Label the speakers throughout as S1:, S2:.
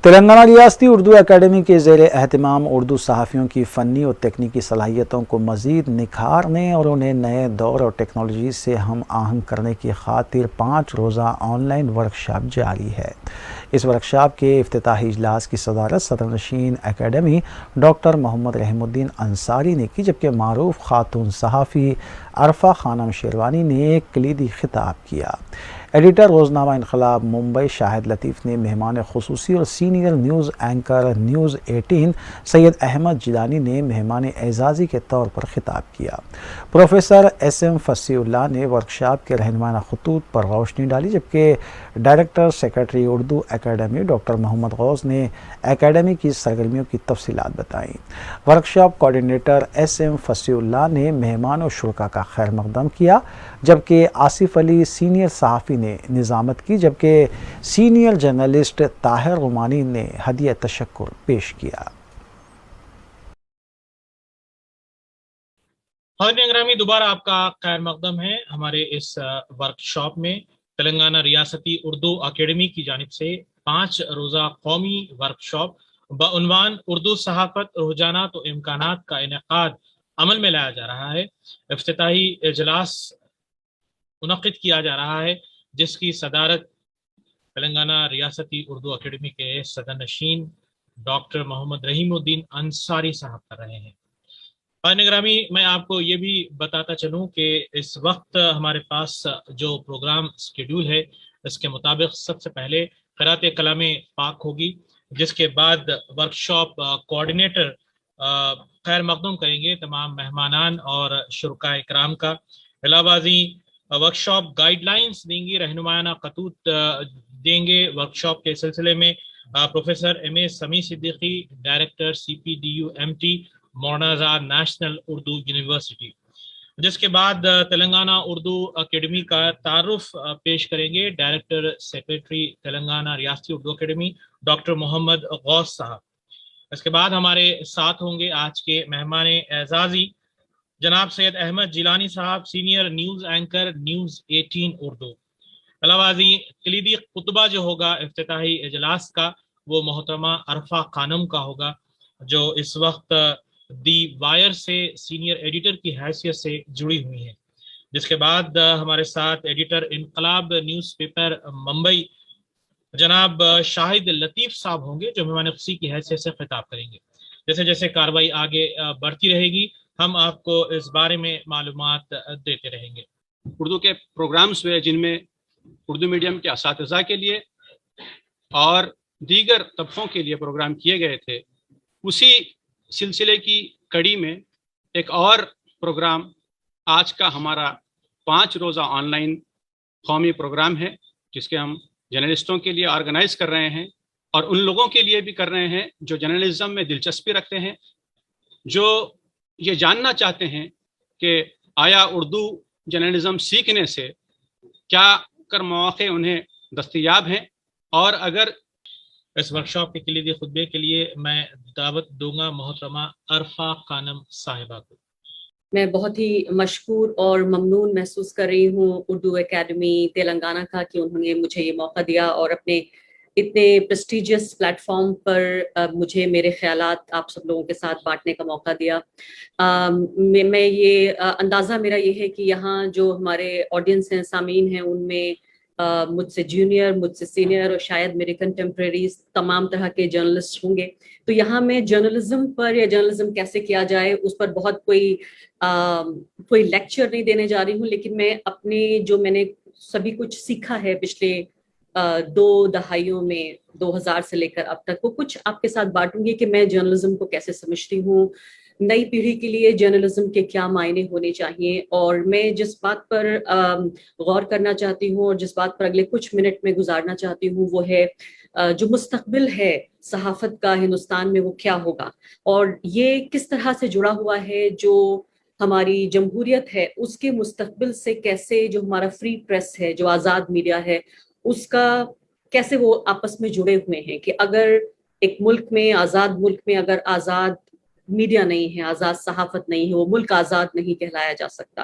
S1: تلنگانہ ریاستی اردو اکیڈمی کے زیر اہتمام اردو صحافیوں کی فنی اور تکنیکی صلاحیتوں کو مزید نکھارنے اور انہیں نئے دور اور ٹیکنالوجی سے ہم آہنگ کرنے کی خاطر 5 روزہ آن لائن ورکشاپ جاری ہے۔ اس ورکشاپ کے افتتاحی اجلاس کی صدارت صدر نشین اکیڈمی ڈاکٹر محمد رحیم الدین انصاری نے کی، جبکہ معروف خاتون صحافی عرفہ خانم شیروانی نے ایک کلیدی خطاب کیا۔ ایڈیٹر روزنامہ انقلاب ممبئی شاہد لطیف نے مہمان خصوصی اور سینئر نیوز اینکر نیوز 18 سید احمد جیلانی نے مہمان اعزازی کے طور پر خطاب کیا۔ پروفیسر ایس ایم فصیح اللہ نے ورکشاپ کے رہنمانہ خطوط پر روشنی ڈالی، جبکہ director secretary Urdu academy doctor Muhammad Ghaus نے اکیڈمی کی سرگرمیوں کی تفصیلات بتائیں۔ ورکشاپ کوآرڈینیٹر ایس ایم فصیح اللہ نے مہمان و شرکا کا خیر مقدم کیا، جبکہ آصف علی سینئر صحافی نے نظامت کی، جبکہ سینئر جرنلسٹ طاہر رومانی نے ہدیہ تشکر پیش کیا۔
S2: خواتین گرامی، دوبارہ آپ کا خیر مقدم ہے ہمارے اس ورکشاپ میں۔ تلنگانہ ریاستی اردو اکیڈمی کی جانب سے 5 روزہ قومی ورکشاپ بعنوان اردو صحافت، رجحانات و امکانات کا انعقاد عمل میں لایا جا رہا ہے۔ افتتاحی اجلاس منعقد کیا جا رہا ہے، جس کی صدارت تلنگانہ ریاستی اردو اکیڈمی کے صدر نشین ڈاکٹر محمد رحیم الدین انصاری صاحب کر رہے ہیں۔ نگرامی، میں آپ کو یہ بھی بتاتا چلوں کہ اس وقت ہمارے پاس جو پروگرام سکیڈول ہے، اس کے مطابق سب سے پہلے قرأت کلام پاک ہوگی، جس کے بعد ورکشاپ کوآرڈینیٹر خیر مقدم کریں گے تمام مہمانان اور شرکاء اکرام کا۔ علاوہ ازیں ورکشاپ گائیڈ لائنز دیں گی، رہنمایانہ خطوط دیں گے۔ ورکشاپ کے سلسلے میں professor M A Sami Siddiqui, director C P D U M T Maulana Azad national Urdu university, جس کے بعد تلنگانہ اردو اکیڈمی کا تعارف پیش کریں گے ڈائریکٹر سیکرٹری تلنگانہ ریاستی اردو اکیڈمی ڈاکٹر محمد غوث صاحب۔ اس کے بعد ہمارے ساتھ ہوں گے آج کے مہمان اعزازی جناب سید احمد جیلانی صاحب، senior news anchor news 18 Urdu. علاوہ ازیں کلیدی خطبہ جو ہوگا افتتاحی اجلاس کا، وہ محترمہ عرفہ خانم کا ہوگا، جو اس وقت دی وائر سے سینئر ایڈیٹر کی حیثیت سے جڑی ہوئی ہیں۔ جس کے بعد ہمارے ساتھ ایڈیٹر انقلاب نیوز پیپر ممبئی جناب شاہد لطیف صاحب ہوں گے، جو مہمان خصوصی کی حیثیت سے خطاب کریں گے۔ جیسے جیسے کارروائی آگے بڑھتی رہے گی، ہم آپ کو اس بارے میں معلومات دیتے رہیں گے۔
S3: اردو کے پروگرامز ہوئے جن میں اردو میڈیم کے اساتذہ کے لیے اور دیگر طبقوں کے لیے پروگرام کیے گئے تھے، اسی سلسلے کی کڑی میں ایک اور پروگرام آج کا ہمارا 5 روزہ آن لائن قومی پروگرام ہے، جس کے ہم جرنلسٹوں کے لیے آرگنائز کر رہے ہیں اور ان لوگوں کے لیے بھی کر رہے ہیں جو جرنلزم میں دلچسپی رکھتے ہیں، جو یہ جاننا چاہتے ہیں کہ آیا اردو جرنلزم سیکھنے سے کیا مواقع انہیں دستیاب ہیں، اور اگر
S2: اس ورکشاپ کے کلیدی خطبے کے لیے میں دعوت دوں گا محترمہ عرفہ خانم صاحبہ کو۔
S4: میں بہت ہی مشکور اور ممنون محسوس کر رہی ہوں اردو اکیڈمی تلنگانہ کا کہ انہوں نے مجھے یہ موقع دیا اور اپنے اتنے پریسٹیجیس پلیٹ فارم پر مجھے میرے خیالات آپ سب لوگوں کے ساتھ بانٹنے کا موقع دیا۔ میں یہ اندازہ میرا یہ ہے کہ یہاں جو ہمارے آڈینس ہیں، سامعین ہیں، ان میں مجھ سے جونیئر، مجھ سے سینئر اور شاید میرے کنٹمپریریز تمام طرح کے جرنلسٹ ہوں گے۔ تو یہاں میں جرنلزم پر یا جرنلزم کیسے کیا جائے اس پر بہت کوئی لیکچر نہیں دینے جا رہی ہوں، لیکن میں اپنے جو میں نے سبھی کچھ سیکھا ہے پچھلے 2 دہائیوں میں، 2000 سے لے کر اب تک، وہ کچھ آپ کے ساتھ بانٹوں گی کہ میں جرنلزم کو کیسے سمجھتی ہوں، نئی پیڑھی کے لیے جرنلزم کے کیا معنی ہونے چاہیے، اور میں جس بات پر غور کرنا چاہتی ہوں اور جس بات پر اگلے کچھ منٹ میں گزارنا چاہتی ہوں، وہ ہے جو مستقبل ہے صحافت کا ہندوستان میں وہ کیا ہوگا، اور یہ کس طرح سے جڑا ہوا ہے جو ہماری جمہوریت ہے اس کے مستقبل سے، کیسے جو ہمارا فری پریس ہے، جو آزاد میڈیا ہے، اس کا کیسے وہ آپس میں جڑے ہوئے ہیں، کہ اگر ایک ملک میں، آزاد ملک میں، اگر آزاد میڈیا نہیں ہے، آزاد صحافت نہیں ہے، وہ ملک آزاد نہیں کہلایا جا سکتا،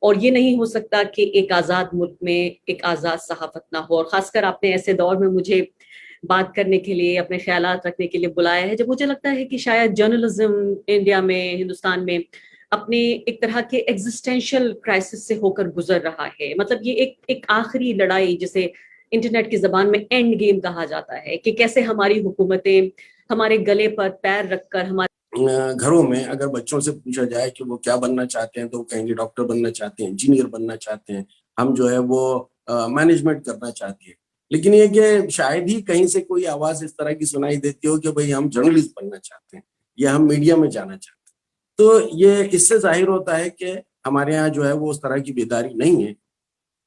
S4: اور یہ نہیں ہو سکتا کہ ایک آزاد ملک میں ایک آزاد صحافت نہ ہو۔ اور خاص کر آپ نے ایسے دور میں مجھے بات کرنے کے لیے، اپنے خیالات رکھنے کے لیے بلایا ہے، جب مجھے لگتا ہے کہ شاید جرنلزم انڈیا میں، ہندوستان میں اپنے ایک طرح کے ایگزسٹینشیل کرائسس سے ہو کر گزر رہا ہے. مطلب یہ ایک آخری لڑائی جسے انٹرنیٹ کی زبان میں اینڈ گیم کہا جاتا ہے، کہ کیسے ہماری حکومتیں ہمارے گلے پر پیر رکھ کر ہمارے
S5: گھروں میں اگر بچوں سے پوچھا جائے کہ وہ کیا بننا چاہتے ہیں تو وہ کہیں گے ڈاکٹر بننا چاہتے ہیں، انجینئر بننا چاہتے ہیں، ہم جو ہے وہ مینجمنٹ کرنا چاہتے ہیں. لیکن یہ کہ شاید ہی کہیں سے کوئی آواز اس طرح کی سنائی دیتی ہو کہ بھئی ہم جرنلسٹ بننا چاہتے ہیں یا ہم میڈیا میں جانا چاہتے ہیں. تو یہ اس سے ظاہر ہوتا ہے کہ ہمارے ہاں جو ہے وہ اس طرح کی بیداری نہیں ہے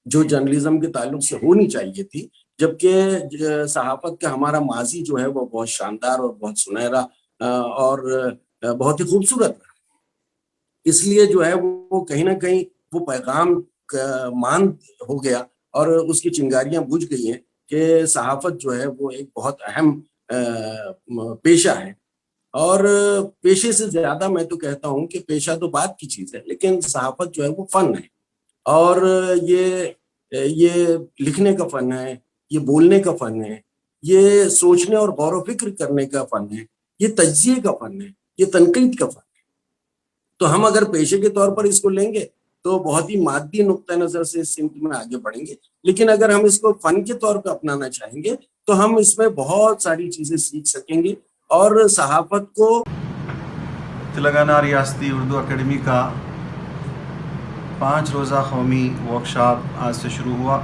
S5: جو جرنلزم کے تعلق سے ہونی چاہیے تھی، جبکہ صحافت کا ہمارا ماضی جو ہے وہ بہت شاندار اور بہت سنہرا اور بہت ہی خوبصورت ہے. اس لیے جو ہے وہ کہیں نہ کہیں وہ پیغام ماند ہو گیا اور اس کی چنگاریاں بجھ گئی ہیں کہ صحافت جو ہے وہ ایک بہت اہم پیشہ ہے. اور پیشے سے زیادہ میں تو کہتا ہوں کہ پیشہ تو بات کی چیز ہے، لیکن صحافت جو ہے وہ فن ہے. اور یہ لکھنے کا فن ہے، یہ بولنے کا فن ہے، یہ سوچنے اور غور و فکر کرنے کا فن ہے، یہ تجزیے کا فن ہے، یہ تنقید کا فن ہے. تو ہم اگر پیشے کے طور پر اس کو لیں گے تو بہت ہی مادی نقطہ نظر سے اس سمت میں آگے بڑھیں گے، لیکن اگر ہم اس کو فن کے طور پہ اپنانا چاہیں گے تو ہم اس میں بہت ساری چیزیں سیکھ سکیں گے. اور صحافت کو
S6: تلنگانہ ریاستی اردو اکیڈمی کا 5 روزہ قومی ورکشاپ آج سے شروع ہوا.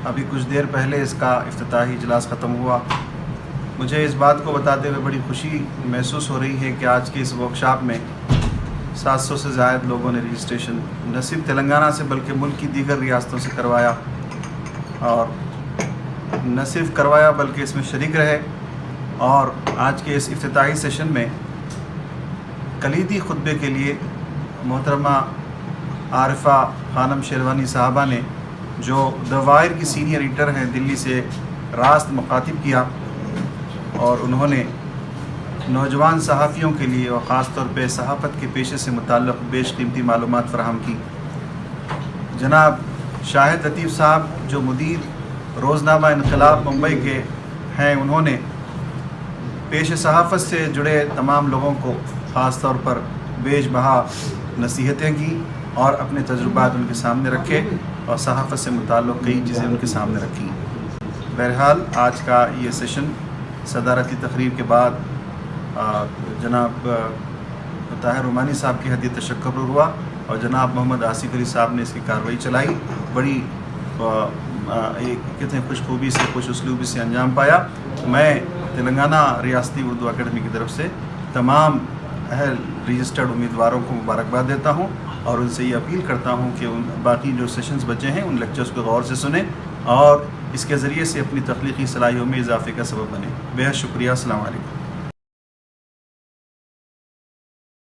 S6: ابھی کچھ دیر پہلے اس کا افتتاحی اجلاس ختم ہوا. مجھے اس بات کو بتاتے ہوئے بڑی خوشی محسوس ہو رہی ہے کہ آج کے اس ورکشاپ میں 700 سے زائد لوگوں نے رجسٹریشن نہ صرف تلنگانہ سے بلکہ ملک کی دیگر ریاستوں سے کروایا، اور نہ صرف کروایا بلکہ اس میں شریک رہے. اور آج کے اس افتتاحی سیشن میں کلیدی خطبے کے لیے محترمہ عارفہ خانم شیروانی صاحبہ نے، جو دی وائر کی سینئر ایڈیٹر ہیں، دلی سے راست مخاطب کیا، اور انہوں نے نوجوان صحافیوں کے لیے اور خاص طور پہ صحافت کے پیشے سے متعلق بیش قیمتی معلومات فراہم کی. جناب شاہد لطیف صاحب جو مدیر روزنامہ انقلاب ممبئی کے ہیں، انہوں نے پیش صحافت سے جڑے تمام لوگوں کو خاص طور پر بیش بہا نصیحتیں کی اور اپنے تجربات ان کے سامنے رکھے اور صحافت سے متعلق کئی چیزیں ان کے سامنے رکھیں. بہرحال آج کا یہ سیشن صدارتی تقریب کے بعد جناب طاہر رومانی صاحب کی ہدیہ تشکر ہوا اور جناب محمد آصف علی صاحب نے اس کی کارروائی چلائی. بڑی کتنے خوش خوبی سے، خوش اسلوبی سے انجام پایا. میں تلنگانہ ریاستی اردو اکیڈمی کی طرف سے تمام اہل رجسٹرڈ امیدواروں کو مبارکباد دیتا ہوں اور ان سے یہ اپیل کرتا ہوں کہ ان باقی جو سیشنز بچے ہیں ان لیکچرز کو غور سے سنیں اور اس کے ذریعے سے اپنی تخلیقی صلاحیتوں میں اضافے کا سبب بنیں. بے حد شکریہ. السلام علیکم.